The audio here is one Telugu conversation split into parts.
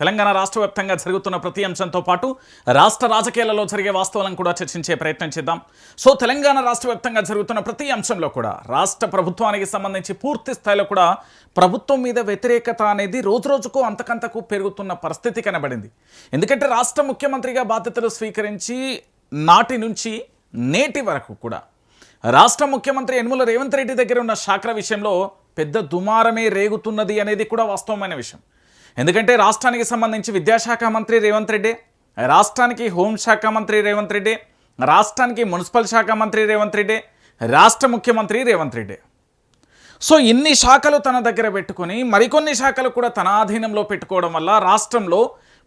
తెలంగాణ రాష్ట్ర వ్యాప్తంగా జరుగుతున్న ప్రతి అంశంతో పాటు రాష్ట్ర రాజకీయాలలో జరిగే వాస్తవాలను కూడా చర్చించే ప్రయత్నం చేద్దాం. సో తెలంగాణ రాష్ట్ర వ్యాప్తంగా జరుగుతున్న ప్రతి అంశంలో కూడా రాష్ట్ర ప్రభుత్వానికి సంబంధించి పూర్తి స్థాయిలో కూడా ప్రభుత్వం మీద వ్యతిరేకత అనేది రోజురోజుకు అంతకంతకు పెరుగుతున్న పరిస్థితి కనబడింది. ఎందుకంటే రాష్ట్ర ముఖ్యమంత్రిగా బాధ్యతలు స్వీకరించి నాటి నుంచి నేటి వరకు కూడా రాష్ట్ర ముఖ్యమంత్రి యనమల రేవంత్ రెడ్డి దగ్గర ఉన్న శాఖల విషయంలో పెద్ద దుమారమే రేగుతున్నది అనేది కూడా వాస్తవమైన విషయం. ఎందుకంటే రాష్ట్రానికి సంబంధించి విద్యాశాఖ మంత్రి రేవంత్ రెడ్డి, రాష్ట్రానికి హోంశాఖ మంత్రి రేవంత్ రెడ్డి, రాష్ట్రానికి మున్సిపల్ శాఖ మంత్రి రేవంత్ రెడ్డి, రాష్ట్ర ముఖ్యమంత్రి రేవంత్ రెడ్డి. సో ఇన్ని శాఖలు తన దగ్గర పెట్టుకొని మరికొన్ని శాఖలు కూడా తన ఆధీనంలో పెట్టుకోవడం వల్ల రాష్ట్రంలో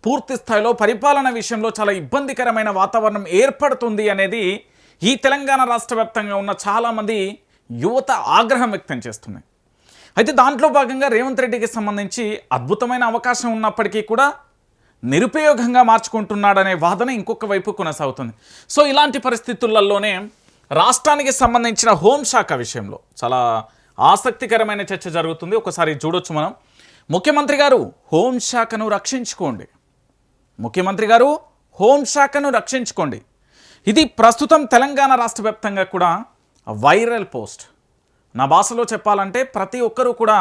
పూర్తి స్థాయిలో పరిపాలన విషయంలో చాలా ఇబ్బందికరమైన వాతావరణం ఏర్పడుతుంది అనేది ఈ తెలంగాణ రాష్ట్ర వ్యాప్తంగా ఉన్న చాలామంది యువత ఆగ్రహం వ్యక్తం చేస్తుంది. అయితే దాంట్లో భాగంగా రేవంత్ రెడ్డికి సంబంధించి అద్భుతమైన అవకాశం ఉన్నప్పటికీ కూడా నిరుపయోగంగా మార్చుకుంటున్నాడనే వాదన ఇంకొక వైపు కొనసాగుతుంది. సో ఇలాంటి పరిస్థితులలోనే రాష్ట్రానికి సంబంధించిన హోంశాఖ విషయంలో చాలా ఆసక్తికరమైన చర్చ జరుగుతుంది. ఒకసారి చూడొచ్చు మనం. ముఖ్యమంత్రి గారు హోంశాఖను రక్షించుకోండి, ముఖ్యమంత్రి గారు హోంశాఖను రక్షించుకోండి. ఇది ప్రస్తుతం తెలంగాణ రాష్ట్ర వ్యాప్తంగా కూడా వైరల్ పోస్ట్. నా భాషలో చెప్పాలంటే ప్రతి ఒక్కరూ కూడా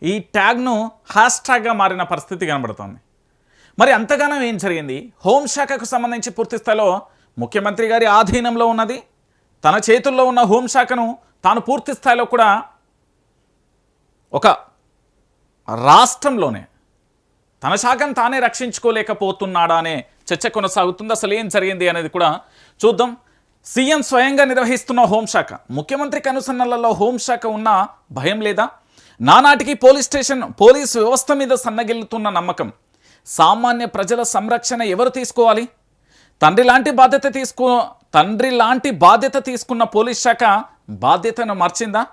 ఈ ట్యాగ్ను హ్యాష్ ట్యాగ్గా మారిన పరిస్థితి కనబడుతుంది. మరి అంతగానో ఏం జరిగింది? హోంశాఖకు సంబంధించి పూర్తి స్థాయిలో ముఖ్యమంత్రి గారి ఆధీనంలో ఉన్నది, తన చేతుల్లో ఉన్న హోంశాఖను తాను పూర్తి స్థాయిలో కూడా ఒక రాష్ట్రంలోనే తన శాఖను తానే రక్షించుకోలేకపోతున్నాడా అనే చర్చ కొనసాగుతుంది. అసలు ఏం జరిగింది అనేది కూడా చూద్దాం. సీఎం స్వయంగా నిర్వహిస్తున్న హోంశాఖ, ముఖ్యమంత్రికి అనుసరణలలో హోంశాఖ ఉన్న భయం లేదా? నానాటికి పోలీస్ వ్యవస్థ మీద సన్నగిల్లుతున్న నమ్మకం. సామాన్య ప్రజల సంరక్షణ ఎవరు తీసుకోవాలి? తండ్రి లాంటి బాధ్యత తీసుకున్న పోలీస్ శాఖ బాధ్యతను మర్చిందా?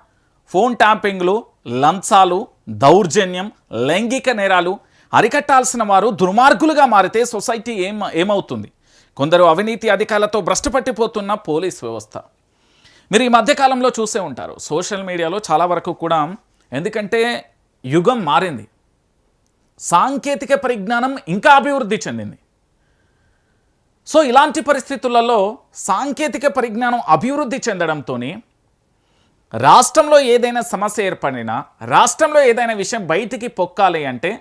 ఫోన్ ట్యాంపింగ్లు, లంచాలు, దౌర్జన్యం, లైంగిక నేరాలు అరికట్టాల్సిన వారు దుర్మార్గులుగా మారితే సొసైటీ ఏమవుతుంది? కొందరు అవినీతి అధికారులతో భ్రష్టుపట్టిపోతున్న పోలీస్ వ్యవస్థ. మీరు ఈ మధ్యకాలంలో చూసే ఉంటారు సోషల్ మీడియాలో చాలా వరకు కూడా. ఎందుకంటే యుగం మారింది, సాంకేతిక పరిజ్ఞానం ఇంకా అభివృద్ధి చెందింది. సో ఇలాంటి పరిస్థితులలో సాంకేతిక పరిజ్ఞానం అభివృద్ధి చెందడంతో రాష్ట్రంలో ఏదైనా సమస్య ఏర్పడినా, రాష్ట్రంలో ఏదైనా విషయం బయటికి పొక్కాలి అంటే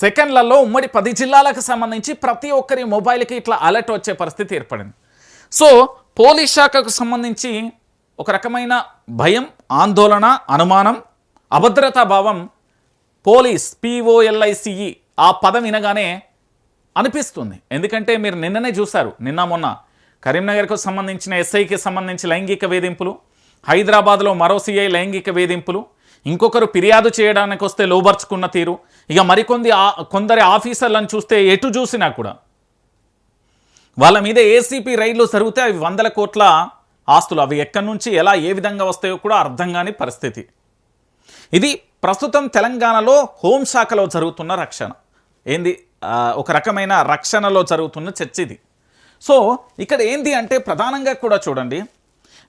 సెకండ్లలో ఉమ్మడి 10 జిల్లాలకు సంబంధించి ప్రతి ఒక్కరి మొబైల్కి ఇట్లా అలర్ట్ వచ్చే పరిస్థితి ఏర్పడింది. సో పోలీస్ శాఖకు సంబంధించి ఒక రకమైన భయం, ఆందోళన, అనుమానం, అభద్రతా భావం పోలీస్ POLICE ఆ పదం వినగానే అనిపిస్తుంది. ఎందుకంటే మీరు నిన్ననే చూశారు, నిన్న మొన్న కరీంనగర్కు సంబంధించిన SIకి సంబంధించి లైంగిక వేధింపులు, హైదరాబాద్లో మరో CI లైంగిక వేధింపులు, ఇంకొకరు ఫిర్యాదు చేయడానికి వస్తే లోబర్చుకున్న తీరు, ఇక కొందరి ఆఫీసర్లను చూస్తే ఎటు చూసినా కూడా వాళ్ళ మీద ACP రైళ్లు జరిగితే అవి 100 కోట్ల ఆస్తులు, అవి ఎక్కడి నుంచి ఎలా ఏ విధంగా వస్తాయో కూడా అర్థం కాని పరిస్థితి. ఇది ప్రస్తుతం తెలంగాణలో హోంశాఖలో జరుగుతున్న రక్షణ ఏంది, ఒక రకమైన రక్షణలో జరుగుతున్న చర్చ ఇది. సో ఇక్కడ ఏంది అంటే ప్రధానంగా కూడా చూడండి,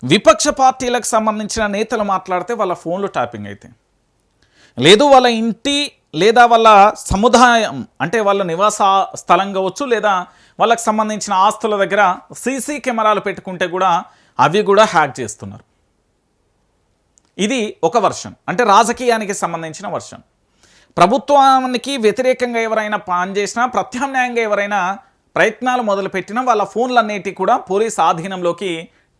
విపక్ష పార్టీలకు సంబంధించిన నేతలు మాట్లాడితే వాళ్ళ ఫోన్లు ట్యాపింగ్ అయితే లేదు, వాళ్ళ ఇంటి లేదా వాళ్ళ సముదాయం అంటే వాళ్ళ నివాస స్థలం కావచ్చు, లేదా వాళ్ళకి సంబంధించిన ఆస్తుల దగ్గర CC కెమెరాలు పెట్టుకుంటే కూడా అవి కూడా హ్యాక్ చేస్తున్నారు. ఇది ఒక వర్షన్, అంటే రాజకీయానికి సంబంధించిన వర్షన్. ప్రభుత్వానికి వ్యతిరేకంగా ఎవరైనా పనిచేసినా, ప్రత్యామ్నాయంగా ఎవరైనా ప్రయత్నాలు మొదలుపెట్టినా వాళ్ళ ఫోన్లన్నిటి కూడా పోలీస్ ఆధీనంలోకి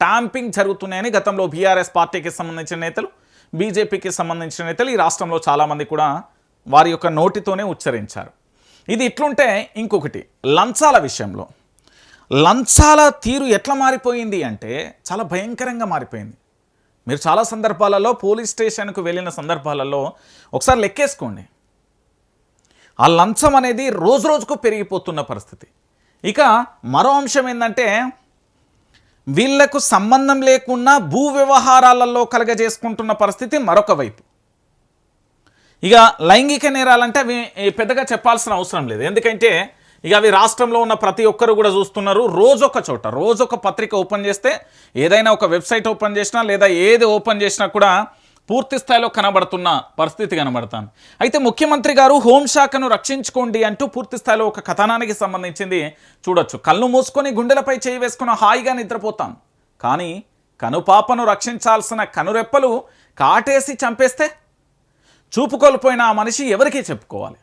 ట్యాంపింగ్ జరుగుతున్నాయని గతంలో BRS పార్టీకి సంబంధించిన నేతలు, BJPకి సంబంధించిన నేతలు ఈ రాష్ట్రంలో చాలామంది కూడా వారి యొక్క నోటితోనే ఉచ్చరించారు. ఇది ఇట్లుంటే ఇంకొకటి లంచాల విషయంలో, లంచాల తీరు ఎట్లా మారిపోయింది అంటే చాలా భయంకరంగా మారిపోయింది. మీరు చాలా సందర్భాలలో పోలీస్ స్టేషన్కు వెళ్ళిన సందర్భాలలో ఒకసారి లెక్కేసుకోండి, ఆ లంచం అనేది రోజు రోజుకు పెరిగిపోతున్న పరిస్థితి. ఇక మరో అంశం ఏంటంటే వీళ్లకు సంబంధం లేకుండా భూ వ్యవహారాలలో కలగజేసుకుంటున్న పరిస్థితి మరొక వైపు. ఇక లైంగిక నేరాలంటే అవి పెద్దగా చెప్పాల్సిన అవసరం లేదు, ఎందుకంటే ఇక అవి రాష్ట్రంలో ఉన్న ప్రతి ఒక్కరు కూడా చూస్తున్నారు. రోజొక పత్రిక ఓపెన్ చేస్తే, ఏదైనా ఒక వెబ్సైట్ ఓపెన్ చేసినా లేదా ఏది ఓపెన్ చేసినా కూడా పూర్తి స్థాయిలో కనబడుతున్న పరిస్థితి కనబడతాను. అయితే ముఖ్యమంత్రి గారు హోంశాఖను రక్షించుకోండి అంటూ పూర్తి స్థాయిలో ఒక కథనానికి సంబంధించింది చూడొచ్చు. కళ్ళు మూసుకొని గుండెలపై చేయి వేసుకుని హాయిగా నిద్రపోతాం, కానీ కనుపాపను రక్షించాల్సిన కనురెప్పలు కాటేసి చంపేస్తే చూపు కోల్పోయిన ఆ మనిషి ఎవరికీ చెప్పుకోవాలి.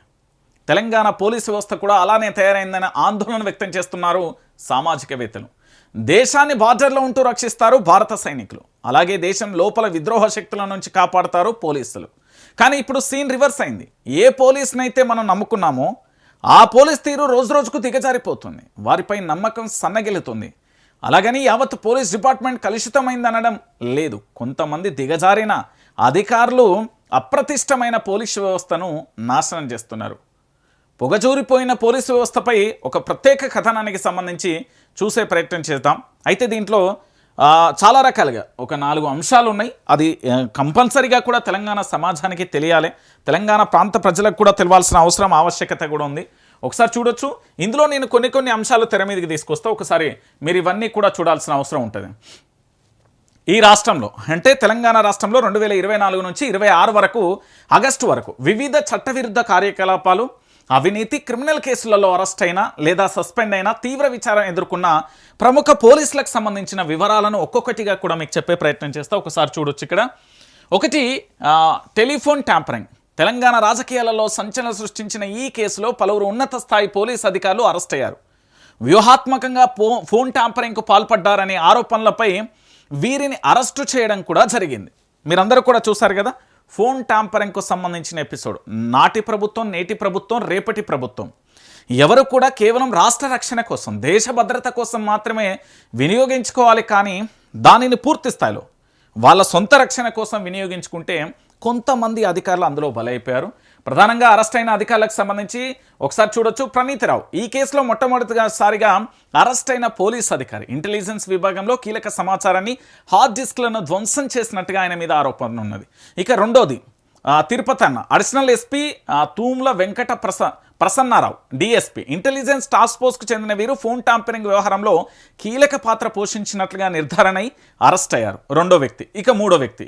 తెలంగాణ పోలీసు వ్యవస్థ కూడా అలానే తయారైందని ఆందోళన వ్యక్తం చేస్తున్నారు సామాజికవేత్తలు. దేశాన్ని బార్డర్లో ఉంటూ రక్షిస్తారు భారత సైనికులు, అలాగే దేశం లోపల విద్రోహ శక్తుల నుంచి కాపాడతారు పోలీసులు. కానీ ఇప్పుడు సీన్ రివర్స్ అయింది. ఏ పోలీసునైతే మనం నమ్ముకున్నామో ఆ పోలీస్ తీరు రోజు రోజుకు దిగజారిపోతుంది, వారిపై నమ్మకం సన్నగిలుతుంది. అలాగని యావత్ పోలీస్ డిపార్ట్మెంట్ కలుషితమైందనడం లేదు. కొంతమంది దిగజారిన అధికారులు అప్రతిష్టమైన పోలీసు వ్యవస్థను నాశనం చేస్తున్నారు. పొగజూరిపోయిన పోలీసు వ్యవస్థపై ఒక ప్రత్యేక కథనానికి సంబంధించి చూసే ప్రయత్నం చేద్దాం. అయితే దీంట్లో చాలా రకాలుగా ఒక 4 అంశాలు ఉన్నాయి. అది కంపల్సరీగా కూడా తెలంగాణ సమాజానికి తెలియాలి, తెలంగాణ ప్రాంత ప్రజలకు కూడా తెలియాల్సిన అవసరం ఆవశ్యకత కూడా ఉంది. ఒకసారి చూడొచ్చు. ఇందులో నేను కొన్ని అంశాలు తెర మీదకి తీసుకొస్తా, ఒకసారి మీరు ఇవన్నీ కూడా చూడాల్సిన అవసరం ఉంటుంది. ఈ రాష్ట్రంలో అంటే తెలంగాణ రాష్ట్రంలో 2024 నుంచి 26 వరకు ఆగస్టు వరకు వివిధ చట్టవిరుద్ధ కార్యకలాపాలు, అవినీతి, క్రిమినల్ కేసులలో అరెస్ట్ అయినా లేదా సస్పెండ్ అయినా తీవ్ర విచారణ ఎదుర్కొన్న ప్రముఖ పోలీసులకు సంబంధించిన వివరాలను ఒక్కొక్కటిగా కూడా మీకు చెప్పే ప్రయత్నం చేస్తా. ఒకసారి చూడొచ్చు. ఇక్కడ ఒకటి టెలిఫోన్ ట్యాంపరింగ్. తెలంగాణ రాజకీయాలలో సంచలనం సృష్టించిన ఈ కేసులో పలువురు ఉన్నత స్థాయి పోలీస్ అధికారులు అరెస్ట్ అయ్యారు. వ్యూహాత్మకంగా ఫోన్ ట్యాంపరింగ్కు పాల్పడ్డారనే ఆరోపణలపై వీరిని అరెస్టు చేయడం కూడా జరిగింది. మీరందరూ కూడా చూసారు కదా ఫోన్ ట్యాంపరింగ్కు సంబంధించిన ఎపిసోడ్. నాటి ప్రభుత్వం, నేటి ప్రభుత్వం, రేపటి ప్రభుత్వం ఎవరు కూడా కేవలం రాష్ట్ర రక్షణ కోసం, దేశ భద్రత కోసం మాత్రమే వినియోగించుకోవాలి, కానీ దానిని పూర్తి స్థాయిలో వాళ్ళ సొంత రక్షణ కోసం వినియోగించుకుంటే కొంతమంది అధికారులు అందులో బలైపోయారు. ప్రధానంగా అరెస్ట్ అయిన అధికారులకు సంబంధించి ఒకసారి చూడొచ్చు. ప్రణీత్ రావు ఈ కేసులో మొట్టమొదటిసారిగా అరెస్ట్ అయిన పోలీస్ అధికారి. ఇంటెలిజెన్స్ విభాగంలో కీలక సమాచారాన్ని హార్డ్ డిస్క్లను ధ్వంసం చేసినట్టుగా ఆయన మీద ఆరోపణ ఉన్నది. ఇక రెండోది తిరుపతి అన్న additional SP Thumla Venkata Prasanna Rao DSP. Intelligence task ఫోర్స్కు చెందిన వీరు ఫోన్ ట్యాంపరింగ్ వ్యవహారంలో కీలక పాత్ర పోషించినట్లుగా నిర్ధారణ అయి అరెస్ట్ అయ్యారు. రెండో వ్యక్తి. ఇక మూడో వ్యక్తి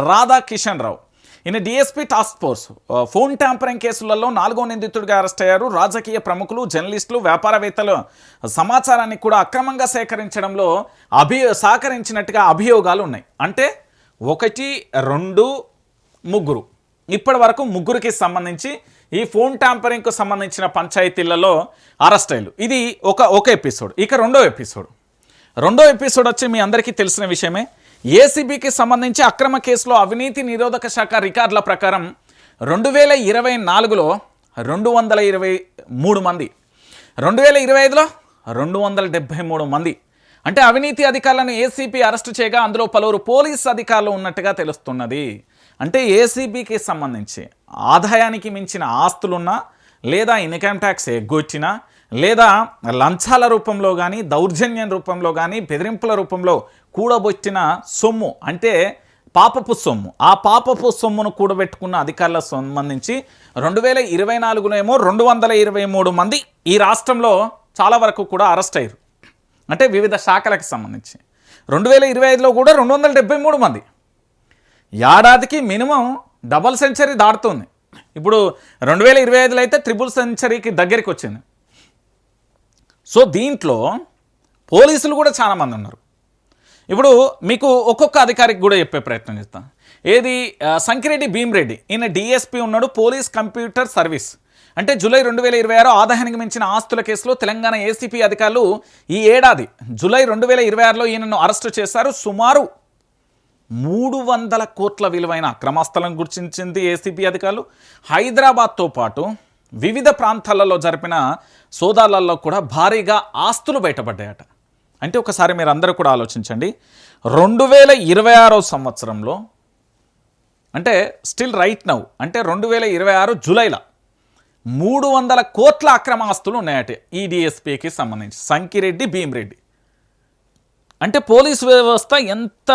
రాధా కిషన్ రావు. ఈయన DSP task force. Phone tampering కేసులలో 4వ నిందితుడిగా అరెస్ట్ అయ్యారు. రాజకీయ ప్రముఖులు, జర్నలిస్టులు, వ్యాపారవేత్తలు సమాచారాన్ని కూడా అక్రమంగా సేకరించడంలో సహకరించినట్టుగా అభియోగాలు ఉన్నాయి. అంటే 1, 2, 3 ఇప్పటి వరకు 3కి సంబంధించి ఈ ఫోన్ ట్యాంపరింగ్కు సంబంధించిన పంచాయతీలలో అరెస్ట్ అయ్యారు. ఇది ఒక ఎపిసోడ్. ఇక రెండో ఎపిసోడ్ వచ్చి మీ అందరికీ తెలిసిన విషయమే. ఏసీబీకి సంబంధించి అక్రమ కేసులో అవినీతి నిరోధక శాఖ రికార్డుల ప్రకారం 2024లో 223 మంది, 2025లో 273 మంది అంటే అవినీతి అధికారులను ఏసీబీ అరెస్టు చేయగా అందులో పలువురు పోలీస్ అధికారులు ఉన్నట్టుగా తెలుస్తున్నది. అంటే ఏసీబీకి సంబంధించి ఆదాయానికి మించిన ఆస్తులున్నా, లేదా ఇన్కమ్ ట్యాక్స్ ఎగ్గొచ్చినా, లేదా లంచాల రూపంలో కానీ, దౌర్జన్యం రూపంలో కానీ, బెదిరింపుల రూపంలో కూడబొట్టిన సొమ్ము అంటే పాపపు సొమ్ము, ఆ పాపపు సొమ్మును కూడబెట్టుకున్న అధికారులకు సంబంధించి 2024లో ఏమో 223 మంది ఈ రాష్ట్రంలో చాలా వరకు కూడా అరెస్ట్ అయ్యారు. అంటే వివిధ శాఖలకు సంబంధించి. 2025లో కూడా 273 మంది. ఏడాదికి మినిమం డబల్ సెంచరీ దాటుతుంది. ఇప్పుడు 2025లో అయితే ట్రిపుల్ సెంచరీకి దగ్గరికి వచ్చింది. సో దీంట్లో పోలీసులు కూడా చాలామంది ఉన్నారు. ఇప్పుడు మీకు ఒక్కొక్క అధికారికి కూడా చెప్పే ప్రయత్నం చేస్తాను. ఏది సంకిరెడ్డి భీమ్రెడ్డి, ఈయన డిఎస్పీ ఉన్నాడు, పోలీస్ కంప్యూటర్ సర్వీస్. అంటే జూలై 2026 ఆదాయానికి మించిన ఆస్తుల కేసులో తెలంగాణ ఏసీపీ అధికారులు ఈ ఏడాది జూలై 2026లో ఈయనను అరెస్టు చేశారు. సుమారు 300 కోట్ల విలువైన అక్రమాస్తులను గుర్తించింది ఏసీబీ అధికారులు. హైదరాబాద్తో పాటు వివిధ ప్రాంతాలలో జరిపిన సోదాలలో కూడా భారీగా ఆస్తులు బయటపడ్డాయట. అంటే ఒకసారి మీరు అందరూ కూడా ఆలోచించండి. 2026 సంవత్సరంలో అంటే స్టిల్ రైట్ నౌ అంటే 2026 జూలైలో 300 కోట్ల అక్రమ ఆస్తులు ఉన్నాయట ఈ డిఎస్పీకి సంబంధించి, సంకిరెడ్డి భీమ్రెడ్డి. అంటే పోలీసు వ్యవస్థ ఎంత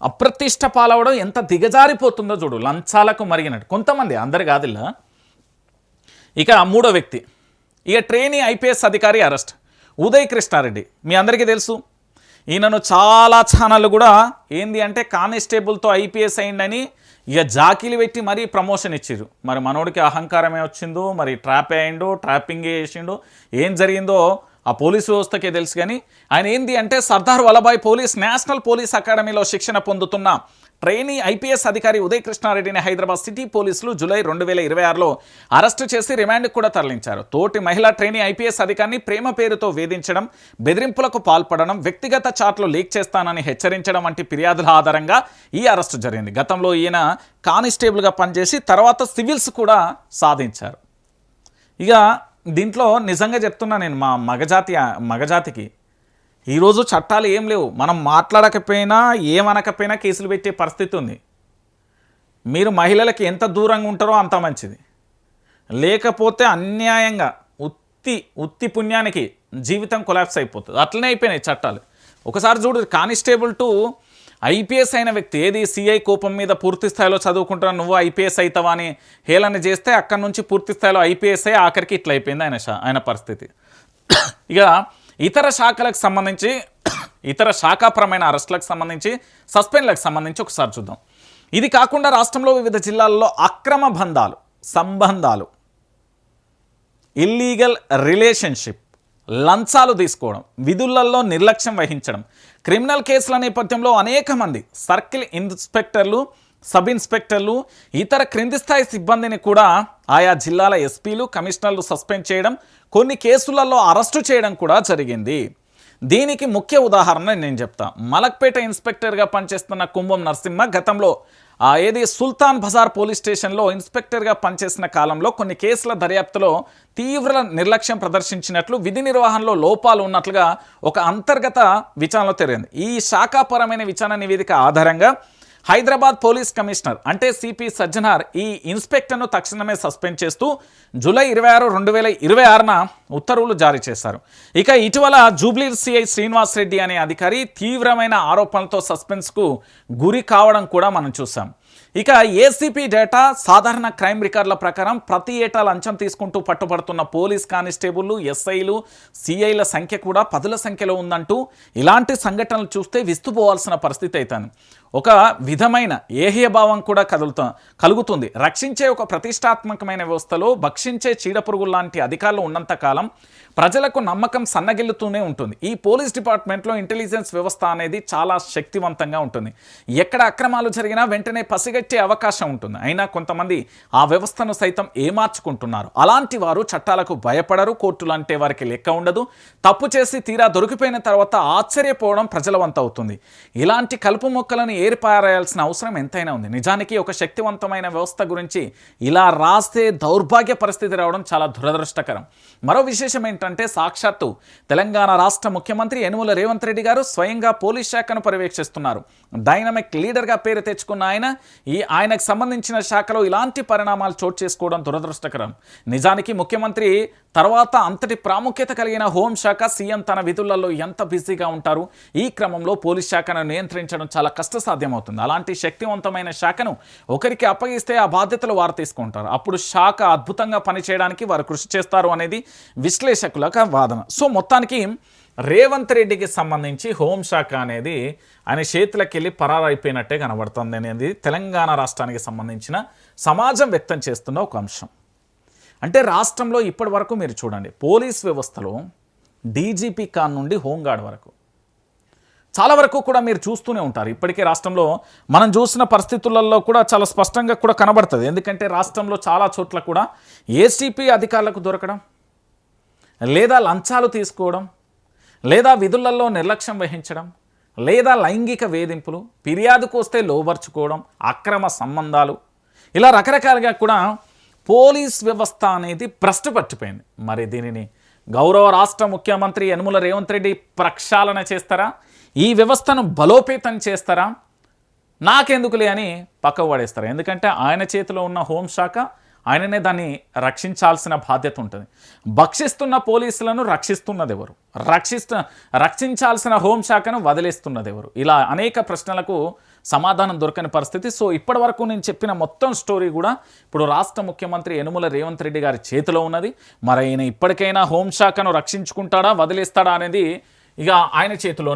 అప్రతిష్ట పాలవడం, ఎంత దిగజారిపోతుందో చూడు. లంచాలకు మరిగినట్టు కొంతమంది, అందరు కాదిల్లా. ఇక మూడో వ్యక్తి, ఇక ట్రైనీ ఐపీఎస్ అధికారి అరెస్ట్ ఉదయ్ కృష్ణారెడ్డి. మీ అందరికీ తెలుసు, ఈయనను చాలా ఛానళ్ళు కూడా ఏంది అంటే కానిస్టేబుల్తో ఐపీఎస్ అయిందని ఇక జాకీలు పెట్టి మరీ ప్రమోషన్ ఇచ్చిర్రు. మరి మనోడికి అహంకారమే వచ్చిందో, మరి ట్రాప్ అయ్యిండో, ట్రాపింగ్ చేసిండో, ఏం జరిగిందో ఆ పోలీసు వ్యవస్థకే తెలుసు. కానీ ఆయన ఏంది అంటే సర్దార్ వల్లభాయ్ నేషనల్ పోలీస్ అకాడమీలో శిక్షణ పొందుతున్న ట్రైనీ ఐపీఎస్ అధికారి ఉదయ్ కృష్ణారెడ్డిని హైదరాబాద్ సిటీ పోలీసులు జూలై 2026లో అరెస్టు చేసి రిమాండ్కి కూడా తరలించారు. తోటి మహిళా ట్రైనీ ఐపీఎస్ అధికారిని ప్రేమ పేరుతో వేధించడం, బెదిరింపులకు పాల్పడడం, వ్యక్తిగత చాట్లు లీక్ చేస్తానని హెచ్చరించడం వంటి ఫిర్యాదుల ఆధారంగా ఈ అరెస్టు జరిగింది. గతంలో ఈయన కానిస్టేబుల్గా పనిచేసి తర్వాత సివిల్స్ కూడా సాధించారు. ఇక దీంట్లో నిజంగా చెప్తున్నా నేను, మా మగజాతికి ఈరోజు చట్టాలు ఏం లేవు. మనం మాట్లాడకపోయినా ఏమనకపోయినా కేసులు పెట్టే పరిస్థితి ఉంది. మీరు మహిళలకి ఎంత దూరంగా ఉంటారో అంత మంచిది. లేకపోతే అన్యాయంగా ఉత్తి పుణ్యానికి జీవితం కొలాప్స్ అయిపోతుంది. అట్లనే అయిపోయినాయి చట్టాలు. ఒకసారి చూడు, కానిస్టేబుల్ టు ఐపీఎస్ అయిన వ్యక్తి, ఏది సిఐ కోపం మీద పూర్తి స్థాయిలో చదువుకుంటున్నా నువ్వు ఐపీఎస్ అవుతావా అని హేళన చేస్తే అక్కడి నుంచి పూర్తి స్థాయిలో ఐపీఎస్ అయ్యి ఆఖరికి ఇట్లా అయిపోయింది ఆయన పరిస్థితి. ఇక ఇతర శాఖలకు సంబంధించి, ఇతర శాఖాపరమైన అరెస్టులకు సంబంధించి, సస్పెండ్లకు సంబంధించి ఒకసారి చూద్దాం. ఇది కాకుండా రాష్ట్రంలో వివిధ జిల్లాల్లో అక్రమ సంబంధాలు, ఇల్లీగల్ రిలేషన్షిప్, లంచాలు తీసుకోవడం, విధులలో నిర్లక్ష్యం వహించడం, క్రిమినల్ కేసుల నేపథ్యంలో అనేక మంది సర్కిల్ ఇన్స్పెక్టర్లు, సబ్ ఇన్స్పెక్టర్లు, ఇతర క్రింది స్థాయి సిబ్బందిని కూడా ఆయా జిల్లాల ఎస్పీలు, కమిషనర్లు సస్పెండ్ చేయడం, కొన్ని కేసులలో అరెస్టు చేయడం కూడా జరిగింది. దీనికి ముఖ్య ఉదాహరణ నేను చెప్తా. మలక్పేట ఇన్స్పెక్టర్గా పనిచేస్తున్న కుంభం నరసింహ గతంలో ఏది సుల్తాన్ బజార్ పోలీస్ స్టేషన్లో ఇన్స్పెక్టర్గా పనిచేసిన కాలంలో కొన్ని కేసుల దర్యాప్తులో తీవ్ర నిర్లక్ష్యం ప్రదర్శించినట్లు, విధి నిర్వహణలో లోపాలు ఉన్నట్లుగా ఒక అంతర్గత విచారణలో తెలియంది. ఈ శాఖాపరమైన విచారణ నివేదిక ఆధారంగా హైదరాబాద్ పోలీస్ కమిషనర్ అంటే సిపి సజ్జనార్ ఈ ఇన్స్పెక్టర్ను తక్షణమే సస్పెండ్ చేస్తూ జూలై 26, 2026న ఉత్తర్వులు జారీ చేశారు. ఇక ఇటీవల జూబ్లీ సిఐ శ్రీనివాస్ రెడ్డి అనే అధికారి తీవ్రమైన ఆరోపణలతో సస్పెన్స్కు గురి కావడం కూడా మనం చూసాం. ఇక ఏసీపీ డేటా, సాధారణ క్రైమ్ రికార్డుల ప్రకారం ప్రతి ఏటా లంచం తీసుకుంటూ పట్టుబడుతున్న పోలీస్ కానిస్టేబుల్లు, ఎస్ఐలు, సిఐల సంఖ్య కూడా 10ల సంఖ్యలో ఉందంటూ ఇలాంటి సంఘటనలు చూస్తే విస్తుపోవాల్సిన పరిస్థితి అవుతాను. ఒక విధమైన ఏహ్యభావం కూడా కలుగుతుంది. రక్షించే ఒక ప్రతిష్టాత్మకమైన వ్యవస్థలో భక్షించే చీడపురుగులు లాంటి అధికారులు ఉన్నంతకాలం ప్రజలకు నమ్మకం సన్నగిల్లుతూనే ఉంటుంది. ఈ పోలీస్ డిపార్ట్మెంట్లో ఇంటెలిజెన్స్ వ్యవస్థ అనేది చాలా శక్తివంతంగా ఉంటుంది. ఎక్కడ అక్రమాలు జరిగినా వెంటనే పసిగట్టే అవకాశం ఉంటుంది. అయినా కొంతమంది ఆ వ్యవస్థను సైతం ఏమార్చుకుంటున్నారు. అలాంటి వారు చట్టాలకు భయపడరు, కోర్టులు అంటే వారికి లెక్క ఉండదు. తప్పు చేసి తీరా దొరికిపోయిన తర్వాత ఆశ్చర్యపోవడం ప్రజల వంత అవుతుంది. ఇలాంటి కలుపు మొక్కలను ఏర్పారాయాల్సిన అవసరం ఎంతైనా ఉంది. నిజానికి ఒక శక్తివంతమైన వ్యవస్థ గురించి ఇలా రాస్తే దౌర్భాగ్య పరిస్థితి రావడం చాలా దురదృష్టకరం. మరో విశేషం ఏంటంటే సాక్షాత్తు తెలంగాణ రాష్ట్ర ముఖ్యమంత్రి యనుమల రేవంత్ రెడ్డి గారు స్వయంగా పోలీస్ శాఖను పర్యవేక్షిస్తున్నారు. డైనమిక్ లీడర్గా పేరు తెచ్చుకున్న ఆయనకు సంబంధించిన శాఖలో ఇలాంటి పరిణామాలు చోటు చేసుకోవడం దురదృష్టకరం. నిజానికి ముఖ్యమంత్రి తర్వాత అంతటి ప్రాముఖ్యత కలిగిన హోంశాఖ, సీఎం తన విధులలో ఎంత బిజీగా ఉంటారు. ఈ క్రమంలో పోలీస్ శాఖను నియంత్రించడం చాలా కష్టసాధ్యమవుతుంది. అలాంటి శక్తివంతమైన శాఖను ఒకరికి అప్పగిస్తే ఆ బాధ్యతలు వారు తీసుకుంటారు. అప్పుడు శాఖ అద్భుతంగా పనిచేయడానికి వారు కృషి చేస్తారు అనేది విశ్లేషకుల వాదన. సో మొత్తానికి రేవంత్ రెడ్డికి సంబంధించి హోంశాఖ అనేది ఆయన చేతులకు వెళ్ళి పరారైపోయినట్టే కనబడుతుంది అనేది తెలంగాణ రాష్ట్రానికి సంబంధించిన సమాజం వ్యక్తం చేస్తున్న ఒక అంశం. అంటే రాష్ట్రంలో ఇప్పటి వరకు మీరు చూడండి, పోలీస్ వ్యవస్థలో డీజీపీ కాన్ నుండి హోంగార్డ్ వరకు చాలా వరకు కూడా మీరు చూస్తూనే ఉంటారు. ఇప్పటికే రాష్ట్రంలో మనం చూసిన పరిస్థితులలో కూడా చాలా స్పష్టంగా కూడా కనబడుతుంది. ఎందుకంటే రాష్ట్రంలో చాలా చోట్ల కూడా ఏసీపీ అధికారులకు దొరకడం, లేదా లంచాలు తీసుకోవడం, లేదా విధులలో నిర్లక్ష్యం వహించడం, లేదా లైంగిక వేధింపులు, ఫిర్యాదుకు వస్తే లోబర్చుకోవడం, అక్రమ సంబంధాలు, ఇలా రకరకాలుగా కూడా పోలీస్ వ్యవస్థ అనేది భ్రష్టు పట్టిపోయింది. మరి దీనిని గౌరవ రాష్ట్ర ముఖ్యమంత్రి యనుమల రేవంత్ రెడ్డి ప్రక్షాళన చేస్తారా? ఈ వ్యవస్థను బలోపేతం చేస్తారా? నాకెందుకులే అని పక్కకు పడేస్తారా? ఎందుకంటే ఆయన చేతిలో ఉన్న హోంశాఖ, ఆయననే దాన్ని రక్షించాల్సిన బాధ్యత ఉంటుంది. భక్షిస్తున్న పోలీసులను రక్షిస్తున్నది ఎవరు? రక్షించాల్సిన హోంశాఖను వదిలేస్తున్నది ఎవరు? ఇలా అనేక ప్రశ్నలకు సమాధానం దొరకని పరిస్థితి. సో ఇప్పటి వరకు నేను చెప్పిన మొత్తం స్టోరీ కూడా ఇప్పుడు రాష్ట్ర ముఖ్యమంత్రి యనుమల రేవంత్ రెడ్డి గారి చేతిలో ఉన్నది. మరి ఆయన ఇప్పటికైనా హోంశాఖను రక్షించుకుంటాడా, వదిలేస్తాడా అనేది ఇక ఆయన చేతిలో